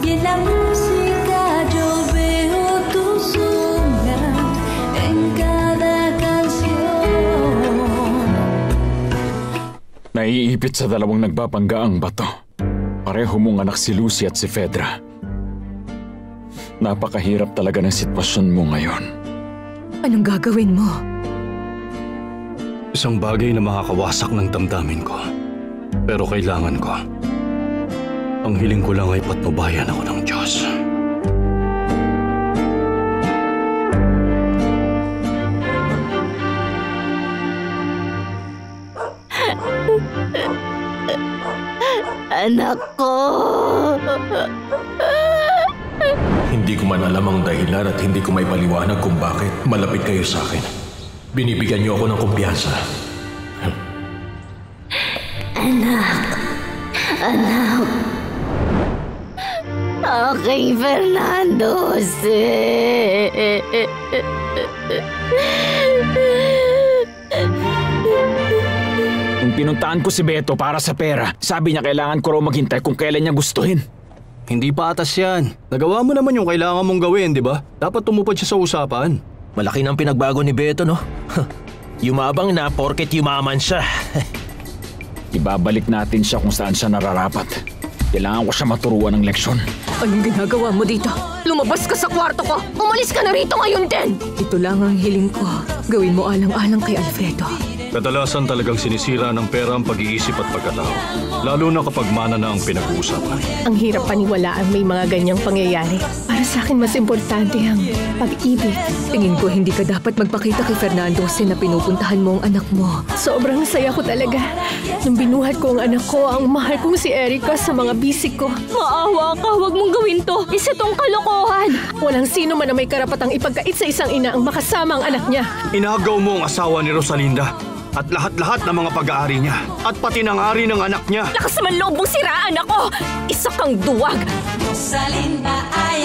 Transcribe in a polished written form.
bien la música yo veo tu sombra en cada canción. Naiipit sa dalawang nagbabanggaang bato. Pareho mong anak si Lucy at si Fedra. Napakahirap talaga ng sitwasyon mo ngayon. Anong gagawin mo? Isang bagay na makakawasak ng damdamin ko. Pero kailangan ko. Ang hiling ko lang ay patnubayan ako ng Diyos. Anak ko! Hindi ko man alam ang dahilan at hindi ko may paliwanag kung bakit malapit kayo sa akin. Binibigyan niyo ako ng kumpiyansa. Anak! Aking Fernando Jose! Nung pinuntaan ko si Beto para sa pera, sabi niya kailangan ko raw maghintay kung kailan niya gustuhin. Hindi pa atas yan. Nagawa mo naman yung kailangan mong gawin, di ba? Dapat tumupad siya sa usapan. Malaki ng pinagbago ni Beto, no? Yumabang na porket yumaman siya. Ibabalik natin siya kung saan siya nararapat. Kailangan ko siya maturuan ng leksyon. Anong ginagawa mo dito? Lumabas ka sa kwarto ko! Umalis ka na rito ngayon din! Ito lang ang hiling ko. Gawin mo alang-alang kay Alfredo. Kadalasan talagang sinisira ng pera ang pag-iisip at pagkatao. Lalo na kapag mana na ang pinag-uusapan. Ang hirap paniwalaan may mga ganyang pangyayari. Para sa akin, mas importante ang pag-ibig. Tingin ko hindi ka dapat magpakita kay Fernando kasi na pinupuntahan mo ang anak mo. Sobrang saya ko talaga. Nung binuhat ko ang anak ko, ang mahal kong si Erica sa mga bisig ko. Maawa ka! Huwag mong gawin to! Isa tong kalokohan! Walang sino man na may karapatang ipagkait sa isang ina ang makasama ang anak niya. Inagaw mo ang asawa ni Rosalinda at lahat-lahat ng mga pag-aari niya at pati ng ari ng anak niya. Lakas naman loob mong siraan ako! Isa kang duwag! Rosalinda ay